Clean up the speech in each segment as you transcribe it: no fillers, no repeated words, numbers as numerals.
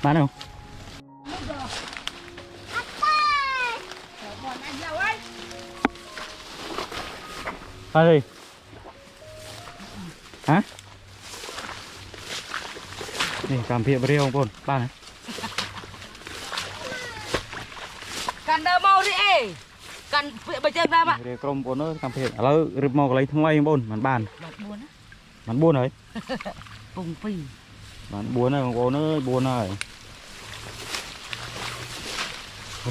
bán không bán gì hảนี่กำเพียบเรียวบนบ้านนะกันเดิมเอาดิเอกันเพียบไปเจอได้ปะเรียวกลมบนเนอะกำเพียบแล้วรึมองอะไรทั้งไว้บนมันบ้านมันบุญเลยปุ่งปีมันบุญเลยบนเนอะบุญเลย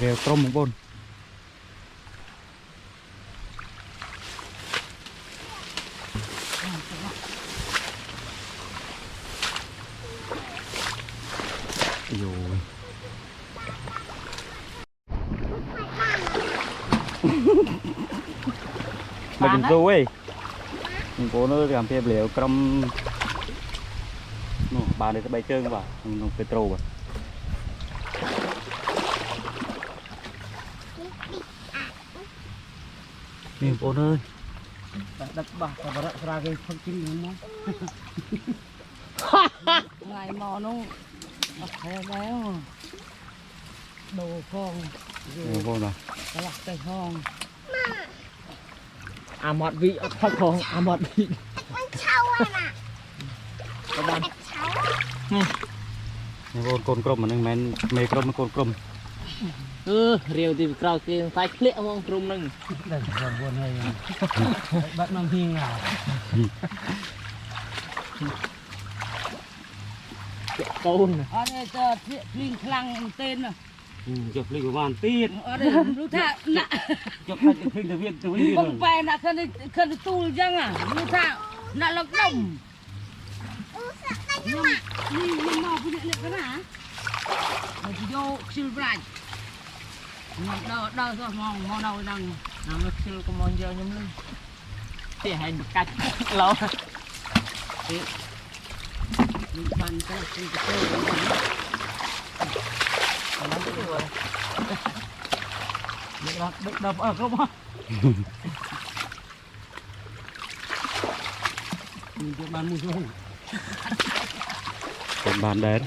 เรียวกลมบนอยู่mà chúng tôi ấy mình cố nó làm thêm liệu trong bà này sẽ bay chơi vào petro à mình cố ơi đập bạc và đập ra cái phong chín nó ngày mò nó thế béo đồ con vô rồi lạc cây con à mọt vị thật không à mọt vị con trâu à nè các bạn vô con crom mà nâng men mê crom con crom rìu thì cào kia phải lẹ mong crom nâng đừng buồn này bắt mang hiên nào côn ở đây cho linh khlang tên rồi chụp linh của bạn tiết ở đây lúc thà nè chụp hai cái phim từ viên từ viên bông bè nè khăn tu chăng à lúc thà nè lộc đồng nhưng mà cái điện cái hả rồi thì vô siêu bạch đau rồi mong đâu đang nằm nó siêu có món giờ nhom lên thì hay được cắt lâu mình bàn cái cái đập ở không á mình cho bàn mua xuống còn bàn đến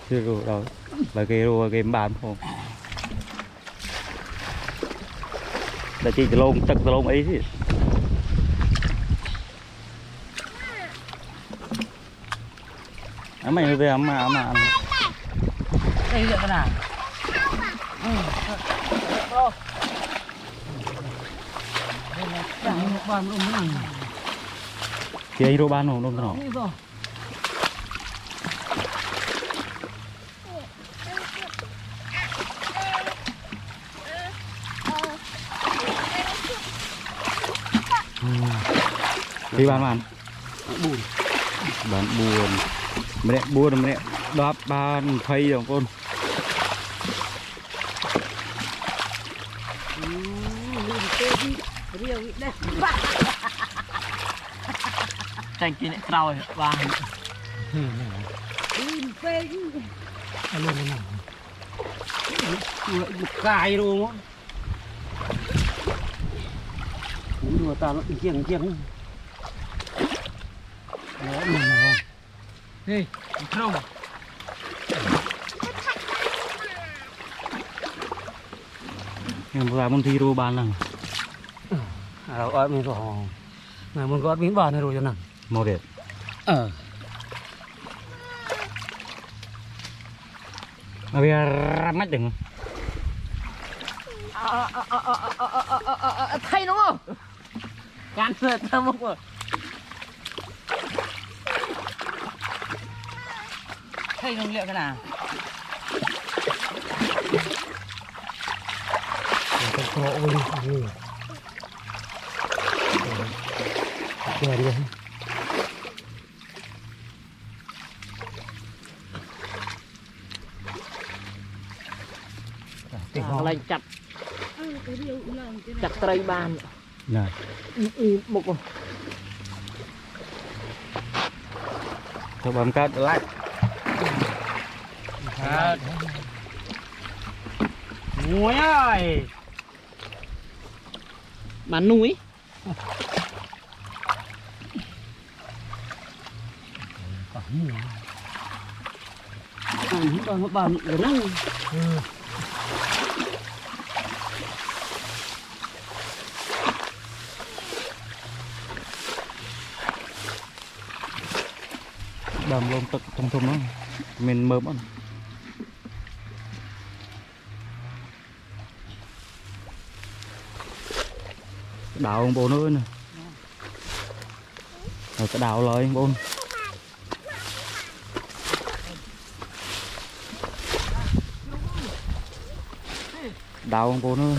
chưa rồi đâu là game bàn không là chỉ từ lông tật từ lông ấy chứ mày về mà đây là cái nào bàn ôm cái này thì anh ban không đông nó đi ban buồn bạn buồn mẹ buồn mẹ đáp ban thay đồng con tranh kia lại cào và cài luôn á đùa tao nó kiêng đó mình không hey không em vừa muốn thi đua ban lần ở mình rồi ngày muốn gót miếng bàn này rồi cho nè màu đẹp bây giờ mắt đừng thay đúng không gan sượt thơm không thay nông liệu cái nào Kìa đi lên chặt tray bàn này một thôi bấm cắt lại muối ơi bán núi Bạn ở đâu? Đầm lông tật thông thông đó mình mơ bận đào ông bố nữa nè rồi cái đào lời ông bố đào ông bố nữa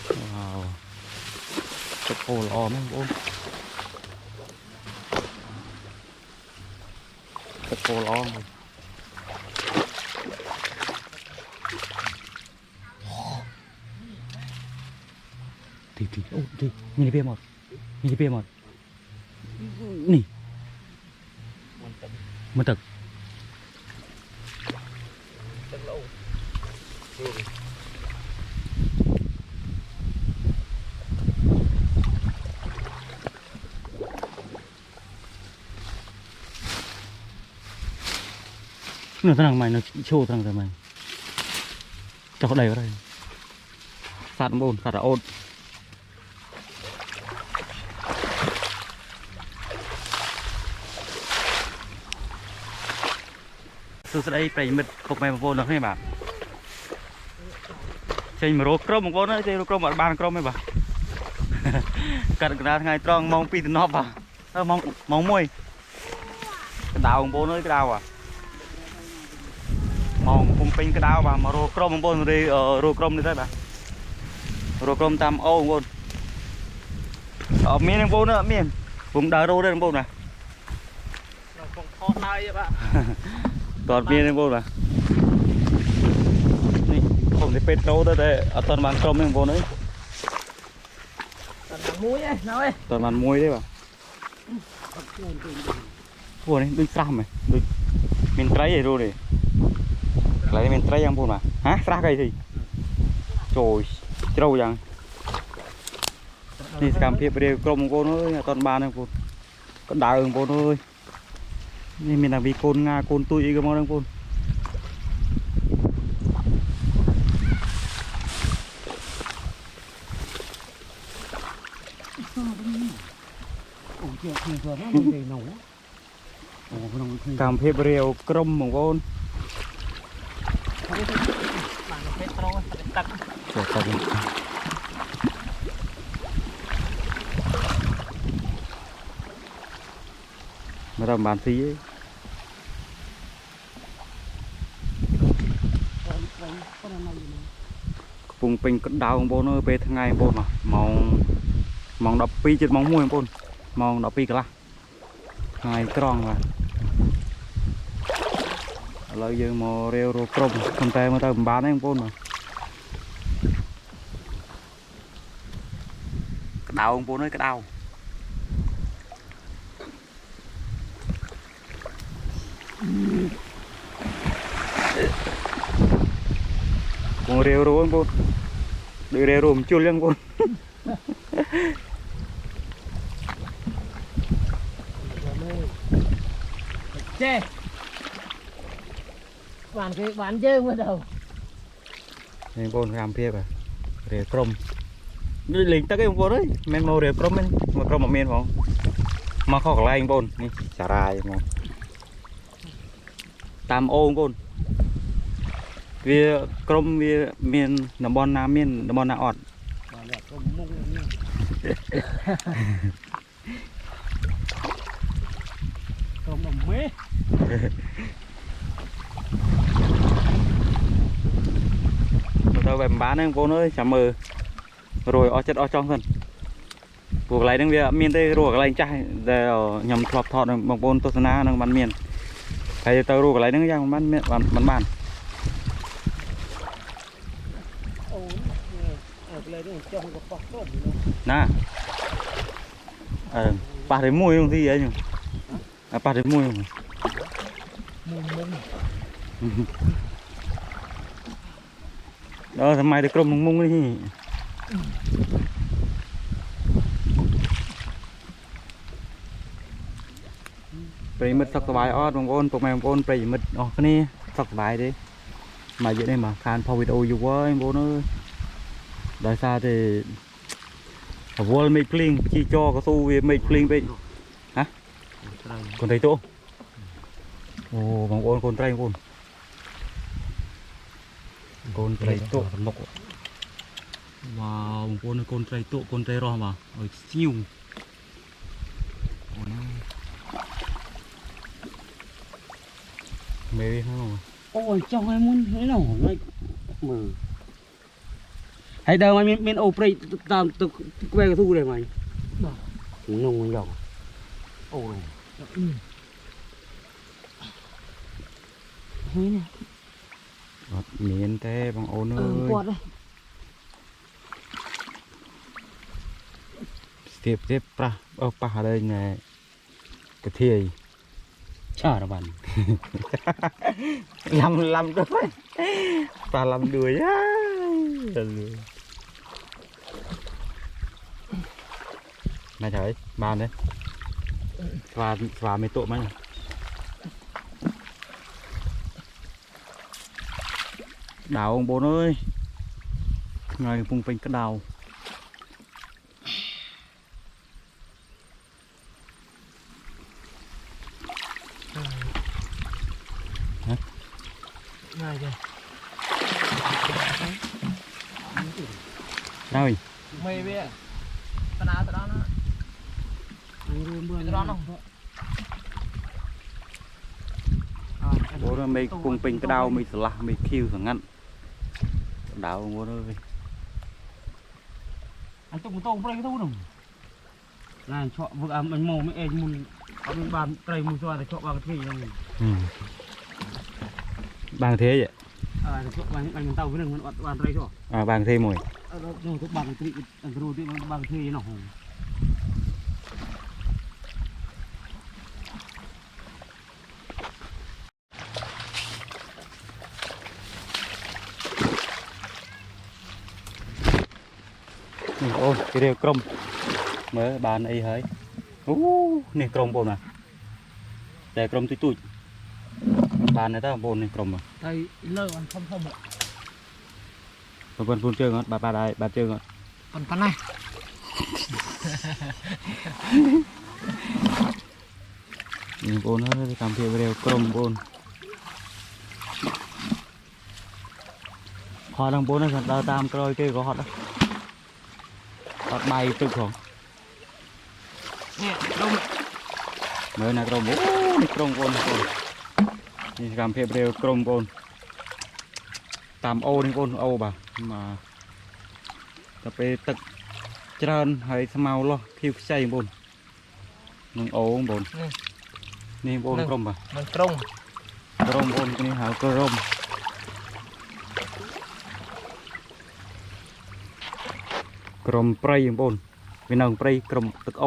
wow cái cô lò mấy ông bố cái cô lò này thì ô thì nhìn đi một nè mình thực nó thằng mày nó show thằng mày cho đầy vào đây sạt ôn sạt là ôn từ đây phải mệt cục mày một vô nó hay bà chơi mà rô crom một vô nữa chơi rô crom ở bàn crom ấy bà cắt ra ngày tròn mong pi từ nọ vào mong môi cái đào một vô nữa cái đào à mong cùng pin cái đào bà mà rô crom một vô đi rô crom đi đấy bà rô crom tam ô một vô ở miền một vô nữa miền vùng đá rô đây một vô này Hot này bạn. toàn viên vô là không thể pet đâu đấy ở toàn bàn crom em vô đấy Toàn bằng muối ấy, nào ơi. toàn bàn muối đấy bà vô đấy đừng sao mày đừng mình trái vậy rồi lấy mình trái ăn vô mà hả ra cây thì trời trâu rằng đi cam phía bên crom vô nó toàn bàn em vô con đào vô thôiนี่มีนาวีโกนงาโกนตุยก็มองทั้งคนกำเพบเรียวกรมของคน Bằng petro tắc. เสียใจมาทำบานซีvùng pin cất đào ông bố nó về thằng ngày bố mà mong đập pi chết mong mùi bố mong đập pi cả ngày tròn mà lời giờ mò rêu rô crom không tay mà tao bán đấy bố mà đào ông bố nói cái đào con rêu rô anh bố được rêu rô chua lên bố Chê. Bán chơi mới đầu. nên bố làm phía à rêu crom đi lính tắc cái bố đấy men màu rêu crom men mà crom mà men không mà khó lại anh bố đi xả ra mà tam ô bố vì crom vì miền nằm bon nam miền nằm bon nam ọt Crom ẩm mế. tôi về bán em cô nói chả mờ rồi ở chất ở trong thân buộc lại đang việc miền tây ruột lại trai để nhầm thọp thọt bằng bồn tô na đang bán miền thầy tao ruột lại đang giang bán miền bán bàn nè ba thấy mùi không gì ấy nhỉ ba thấy mùi không đó thằng mày được crom mông mông đi Bây mít sọc bài ót bông ôn bông mèo ôn bây mít ở cái này sọc bài đi mà dưới đây mà khan phao video dù quá em bố ơi đại sao thì vô mấy pling chi cho có xu về mấy pling vậy hả còn thấy chỗ ồ bông ôn con trai con trai chỗ mộc wow con trai chỗ con trai ro mà ở siêu mê không ôi trong em muốn thế nào ngay mờ hay đâu mà miền ô prey tam từ quay cái thu đây mày nông mình giàu ôi thế nè miền thế bằng ôn ơi quạt đây tiếp pra pa đây nè cái thiề chả đâu bạn làm đuôi ta làm đuôi á này trời bàn đấy và mấy tụ mấy này đào ông bố ơi ngày vùng pin cái đào này kìa đâu mày biết tao nào tao đó nó tao đó nó bố ơi mấy vùng pin cái đào mấy sờ mấy kêu thằng ngăn đào ông bố ơi anh tung tông prey thu đâu này chọn vực anh mồm mấy em muốn anh bàn prey muốn cho thì chọn bằng cái gì đâu bằng thế vậy bằng tàu với đừng bàn prey cho bằng thế mồi rồi các bằng cái anh rồi thì bằng thế nó hồng ôi cái điều crom mới bàn ấy hơi nè crom bồn à để crom tụi bàn này ta bồn này crom à đây lơ còn không ạ còn phun chơi ngon bà đây bà chơi ngon còn con này bồn hơi làm việc với điều crom bồn họ đang bồn này đào tam coi cái có họ đó họ bay trực không nè đâu mới là crom bồnนี่การเพลเร็วกลมโกนตามโอนี่โกนโอบ่ะมาจะไปตึกเจริญให้สมาล้อคิวใช่โกนนึงโอโกนนี่โกนกลมบ่ะ มันตรง กลมโกนนี่หากลมกลมปรายโกนเป็นนางปรายกลมตึกโอ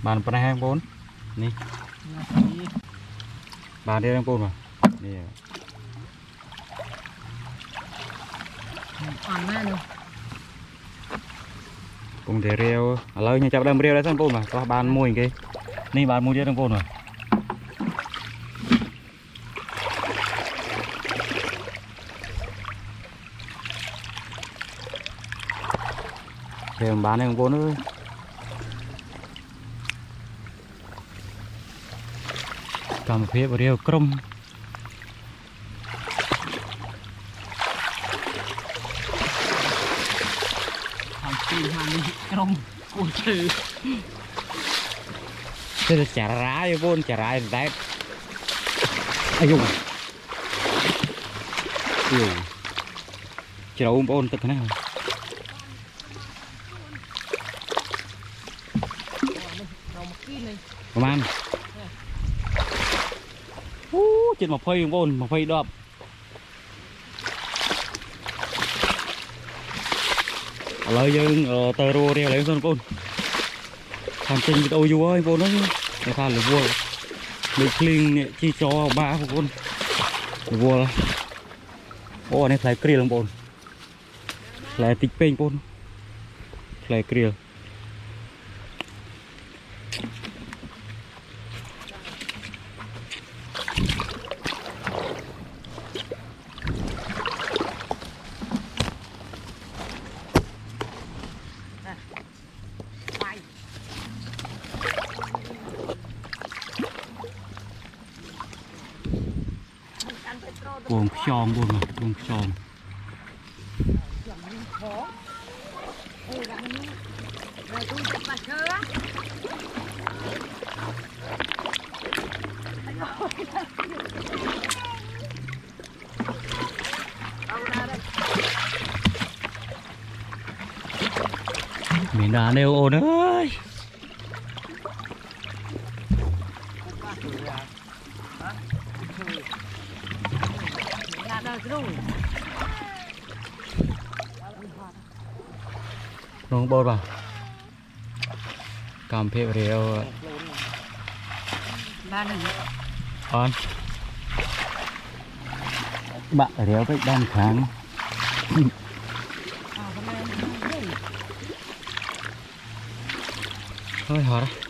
bàn bên này bốn nè bàn đây đang bốn mà nè ăn nè luôn cùng để rêu lời nhà chào đâm rêu đấy sang bốn mà có bàn mùi cái nè bàn mùi đây đang bốn rồi rêu bán đây đang bốn ơi cầm phía vào rêu crom hàng tiền hàng trong của trừ thế là chả rái vốn chả rái đấy ai dùng yêu chỉ đâu ôn tất cả nàyประมาณtrên một phây bồn một phây đập lời dương tơ rô đeo lấy con bồn hoàn trình cái đầu vua ơi bồn đó người ta là vua được linh chi cho ba của con vua ô này phải kia làm bồn lại tịch pin bồn lại kia buông xòn buông mà buông xòn mình đã nêu ồn ơi nông bột vào cam phê rêu con bạn rêu cái đan kháng thôi hả